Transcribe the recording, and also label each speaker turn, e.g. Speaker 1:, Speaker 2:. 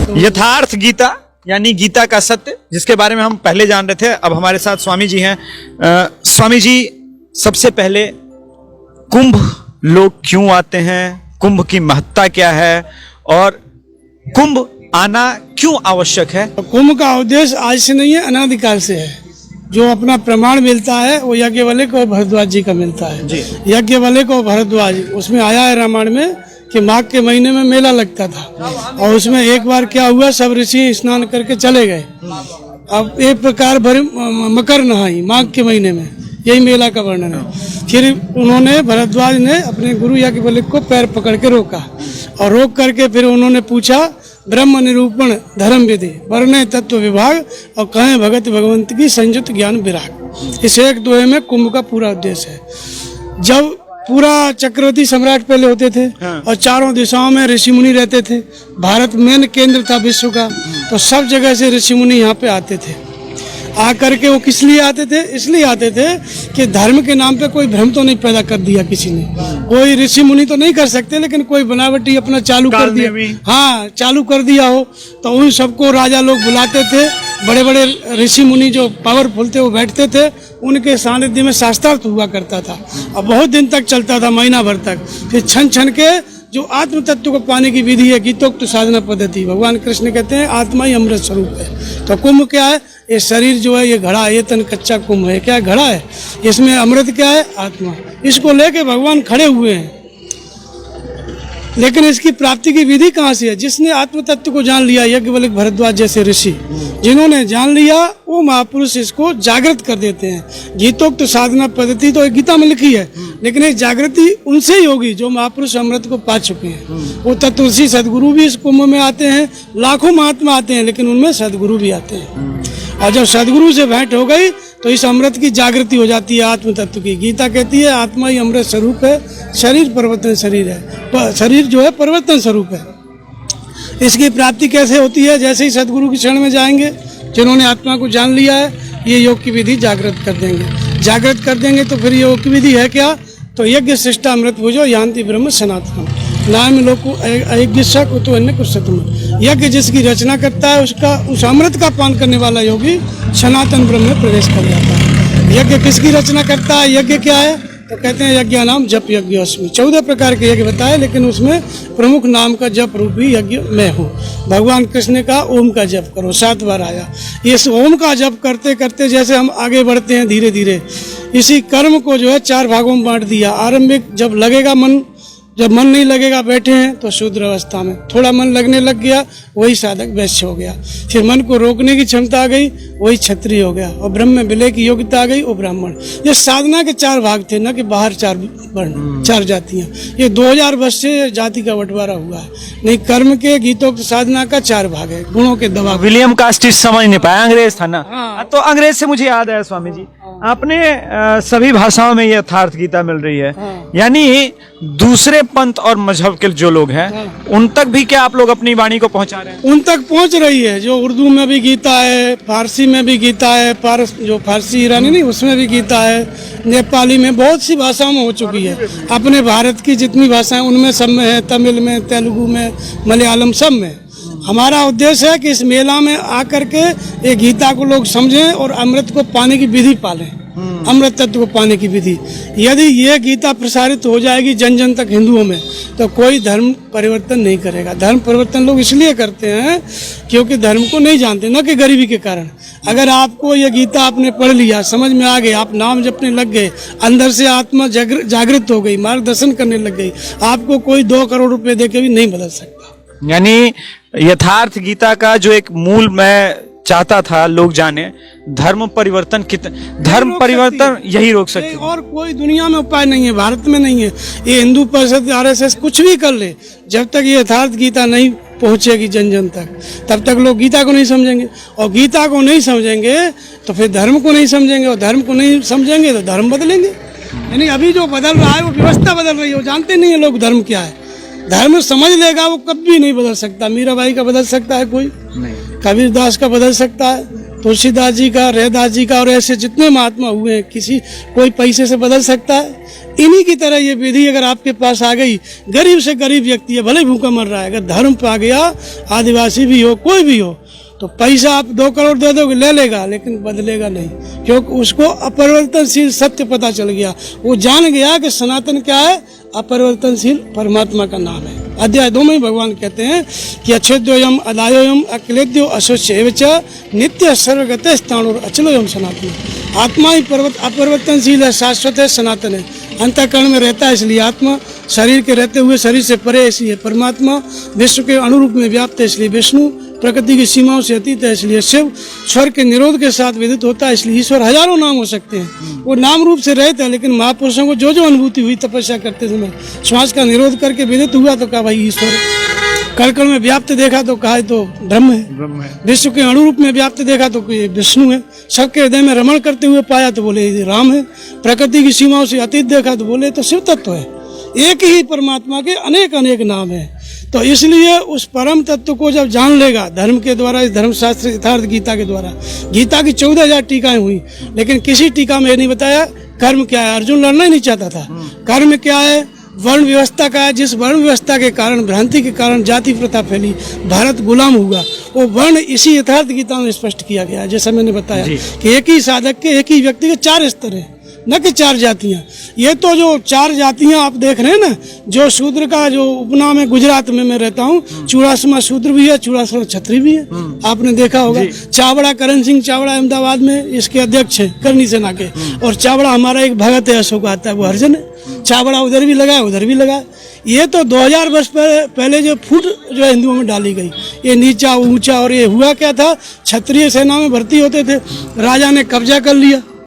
Speaker 1: यथार्थ गीता यानी गीता का सत्य, जिसके बारे में हम पहले जान रहे थे। अब हमारे साथ स्वामी जी हैं। स्वामी जी, सबसे पहले कुंभ लोग क्यों आते हैं, कुंभ की महत्ता क्या है और कुंभ आना क्यों आवश्यक है?
Speaker 2: कुंभ का उद्देश्य आज से नहीं है, अनादिकाल से है। जो अपना प्रमाण मिलता है वो याज्ञवल्क्य को भरद्वाज जी का मिलता है। याज्ञवल्क्य को भरद्वाज, उसमें आया है रामायण में कि माघ के महीने में मेला लगता था और उसमें एक बार क्या हुआ, सब ऋषि स्नान करके चले गए। अब एक प्रकार भर मकर नहाई माघ के महीने में, यही मेला का वर्णन है। फिर उन्होंने भरद्वाज ने अपने गुरु याज्ञवल्क्य को पैर पकड़ के रोका और रोक करके फिर उन्होंने पूछा, ब्रह्म निरूपण धर्म विधि वर्ण तत्व विभाग और कहें भगत भगवंत की संयुक्त ज्ञान विराग। इस एक दोहे में कुंभ का पूरा उद्देश्य है। जब पूरा चक्रवर्ती सम्राट पहले होते थे और चारों दिशाओं में ऋषि मुनि रहते थे, भारत मेन केंद्र था विश्व का, तो सब जगह से ऋषि मुनि यहाँ पे आते थे। आकर के वो किस लिए आते थे? इसलिए आते थे कि धर्म के नाम पे कोई भ्रम तो नहीं पैदा कर दिया किसी ने। कोई ऋषि मुनि तो नहीं कर सकते, लेकिन कोई बनावटी अपना चालू कर दिया, हाँ चालू कर दिया हो, तो उन सबको राजा लोग बुलाते थे। बड़े बड़े ऋषि मुनि जो पावरफुल थे वो बैठते थे, उनके सानिध्य में शास्त्रार्थ हुआ करता था और बहुत दिन तक चलता था, महीना भर तक। फिर छन छन के जो आत्म तत्व को पाने की विधि है, गीतोक्त साधना पद्धति, भगवान कृष्ण कहते हैं आत्मा ही अमृत स्वरूप है। तो कुंभ क्या है? ये शरीर जो है ये घड़ा है, ये तन कच्चा कुंभ है। क्या घड़ा है? इसमें अमृत क्या है? आत्मा। इसको लेके भगवान खड़े हुए हैं, लेकिन इसकी प्राप्ति की विधि कहाँ से है? जिसने आत्म तत्व को जान लिया, याज्ञवल्क्य भरद्वाज जैसे ऋषि जिन्होंने जान लिया, वो महापुरुष इसको जागृत कर देते हैं। गीतोक्त साधना पद्धति तो गीता में लिखी है, लेकिन एक जागृति उनसे ही होगी जो महापुरुष अमृत को पा चुके हैं। वो तत्वदर्शी सदगुरु भी इस कुंभ में आते हैं, लाखों महात्मा आते हैं, लेकिन उनमें सदगुरु भी आते हैं। और जब सदगुरु से भेंट हो गई तो इस अमृत की जागृति हो जाती है आत्म तत्व की। गीता कहती है आत्मा ही अमृत स्वरूप है, शरीर परिवर्तन शरीर है, शरीर जो है परिवर्तन स्वरूप है। इसकी प्राप्ति कैसे होती है? जैसे ही सदगुरु की शरण में जाएंगे, जिन्होंने आत्मा को जान लिया है, ये योग की विधि जागृत कर देंगे। जागृत कर देंगे तो फिर योग की विधि है क्या? तो यज्ञ शिष्टा अमृत भुजो यान्ति ब्रह्म सनातनम नाम लोको अयज्ञ कुतो अन्य कुशतम। यज्ञ जिसकी रचना करता है उसका, उस अमृत का पान करने वाला योगी सनातन ब्रह्म में प्रवेश कर जाता है। यज्ञ किसकी रचना करता है? यज्ञ क्या है? तो कहते हैं यज्ञ नाम जप यज्ञ अस्मि। 14 प्रकार के यज्ञ बताए, लेकिन उसमें प्रमुख नाम का जप रूपी यज्ञ मैं हूँ। भगवान कृष्ण ने कहा ओम का जप करो, 7 बार आया। इस ओम का जप करते करते जैसे हम आगे बढ़ते हैं धीरे धीरे, इसी कर्म को जो है 4 भागों में बांट दिया। आरंभिक जब लगेगा मन, जब मन नहीं लगेगा बैठे हैं तो शूद्र अवस्था में, थोड़ा मन लगने लग गया वही साधक वैश्य हो गया। फिर मन को रोकने की क्षमता आ गई वही क्षत्रिय हो गया, और ब्रह्म में विलय की योग्यता आ गई वो ब्राह्मण। ये साधना के 4 भाग थे, न कि बाहर 4 वर्ण 4 जातियां। ये 2000 वर्ष से जाति का बंटवारा हुआ है। नहीं, कर्म के गीतोक्त साधना का 4 भाग है, गुणों के दबाव।
Speaker 1: विलियम कास्टिस समझ नहीं पाया, अंग्रेज था ना। तो अंग्रेज से मुझे याद है स्वामी जी, आपने सभी भाषाओं में ये यथार्थ गीता मिल रही है, यानी दूसरे पंथ और मजहब के जो लोग हैं उन तक भी क्या आप लोग अपनी वाणी को पहुंचा रहे हैं?
Speaker 2: उन तक पहुंच रही है। जो उर्दू में भी गीता है, फारसी में भी गीता है, जो फारसी ईरानी नहीं उसमें भी गीता है, नेपाली में, बहुत सी भाषाओं में हो चुकी है। अपने भारत की जितनी भाषाएं उनमें सब में है, तमिल में, तेलुगु में, मलयालम, सब में। हमारा उद्देश्य है कि इस मेला में आकर के ये गीता को लोग समझें और अमृत को पाने की विधि पालें, अमृत तत्व को पाने की विधि। यदि ये गीता प्रसारित हो जाएगी जन जन तक हिंदुओं में, तो कोई धर्म परिवर्तन नहीं करेगा। धर्म परिवर्तन लोग इसलिए करते हैं क्योंकि धर्म को नहीं जानते, न कि गरीबी के कारण। अगर आपको ये गीता आपने पढ़ लिया, समझ में आ गए, आप नाम जपने लग गए, अंदर से आत्मा जागृत हो गई, मार्गदर्शन करने लग गई, आपको कोई 2 करोड़ रुपए देके भी नहीं बदल सकता।
Speaker 1: यानी यथार्थ गीता का जो एक मूल मैं चाहता था लोग जाने, धर्म परिवर्तन धर्म परिवर्तन यही रोक सकते हैं,
Speaker 2: और कोई दुनिया में उपाय नहीं है, भारत में नहीं है। ये हिंदू परिषद, आरएसएस कुछ भी कर ले, जब तक ये यथार्थ गीता नहीं पहुंचेगी जन जन तक, तब तक लोग गीता को नहीं समझेंगे, और गीता को नहीं समझेंगे तो फिर धर्म को नहीं समझेंगे, और धर्म को नहीं समझेंगे तो धर्म बदलेंगे। यानी अभी जो बदल रहा है वो व्यवस्था बदल रही है, वो जानते नहीं है लोग धर्म क्या है। धर्म समझ लेगा वो कभी नहीं बदल सकता। मीराबाई का बदल सकता है कोई नहीं, कबीरदास का बदल सकता है, तुलसीदास जी का, रैदास जी का, और ऐसे जितने महात्मा हुए हैं, कोई पैसे से बदल सकता है? इन्हीं की तरह ये विधि अगर आपके पास आ गई, गरीब से गरीब व्यक्ति है, भले भूखा मर रहा है, अगर धर्म पे आ गया, आदिवासी भी हो कोई भी हो, तो पैसा आप 2 करोड़ दे दोगे ले लेगा, लेकिन बदलेगा नहीं, क्योंकि उसको अपरिवर्तनशील सत्य पता चल गया। वो जान गया कि सनातन क्या है, अपरिवर्तनशील परमात्मा का नाम है। अध्याय 2 में भगवान कहते हैं कि अच्छेद्योयम अदायोयम अक्लेद्यो अशोच्य च नित्य सर्वगते स्थाणुर अचलोयम सनातन। आत्मा ही अपरिवर्तनशील है, शाश्वत है, सनातन है, अंतःकरण में रहता है इसलिए आत्मा, शरीर के रहते हुए शरीर से परे इसलिए परमात्मा, विश्व के अनुरूप में व्याप्त है इसलिए विष्णु, प्रकृति की सीमाओं से अतीत है इसलिए शिव, स्वर के निरोध के साथ विदित होता है इसलिए ईश्वर। हजारों नाम हो सकते हैं, वो नाम रूप से रहते हैं, लेकिन महापुरुषों को जो जो अनुभूति हुई तपस्या करते समय, श्वास का निरोध करके विदित हुआ तो कहा भाई ईश्वर है, कण में व्याप्त देखा तो कहा तो ब्रह्म है, विश्व के अणुरूप में व्याप्त देखा तो ये विष्णु है, सबके हृदय में रमण करते हुए पाया तो बोले ये राम है, प्रकृति की सीमाओं से अतीत देखा तो बोले तो शिव तत्व है। एक ही परमात्मा के अनेक अनेक नाम है। तो इसलिए उस परम तत्व को जब जान लेगा धर्म के द्वारा, इस धर्मशास्त्र यथार्थ गीता के द्वारा, गीता की 14,000 टीकाएं हुई, लेकिन किसी टीका में नहीं बताया कर्म क्या है। अर्जुन लड़ना ही नहीं चाहता था। कर्म क्या है, वर्ण व्यवस्था का है, जिस वर्ण व्यवस्था के कारण, भ्रांति के कारण जाति प्रथा फैली, भारत गुलाम हुआ, वो वर्ण इसी यथार्थ गीता में स्पष्ट किया गया है। जैसा मैंने बताया कि एक ही साधक के, एक ही व्यक्ति के 4 स्तर हैं, न कि 4 जातियां। ये तो जो 4 जातियां आप देख रहे हैं ना, जो शूद्र का जो उपनाम है, गुजरात में मैं रहता हूँ, चूड़ासमा शूद्र भी है, चूड़ासमा छत्री भी है, आपने देखा होगा। चावड़ा, करण सिंह चावड़ा अहमदाबाद में इसके अध्यक्ष है, करनी सेना के, और चावड़ा हमारा एक भगत है, अशोक आता है, वो हरिजन है। चावड़ा उधर भी लगा है, उधर भी लगा है। ये तो 2000 वर्ष पहले जो फूट जो है हिंदुओं में डाली गई, ये नीचा ऊंचा, और ये हुआ क्या था, क्षत्रिय सेना में भर्ती होते थे, राजा ने कब्जा कर लिया,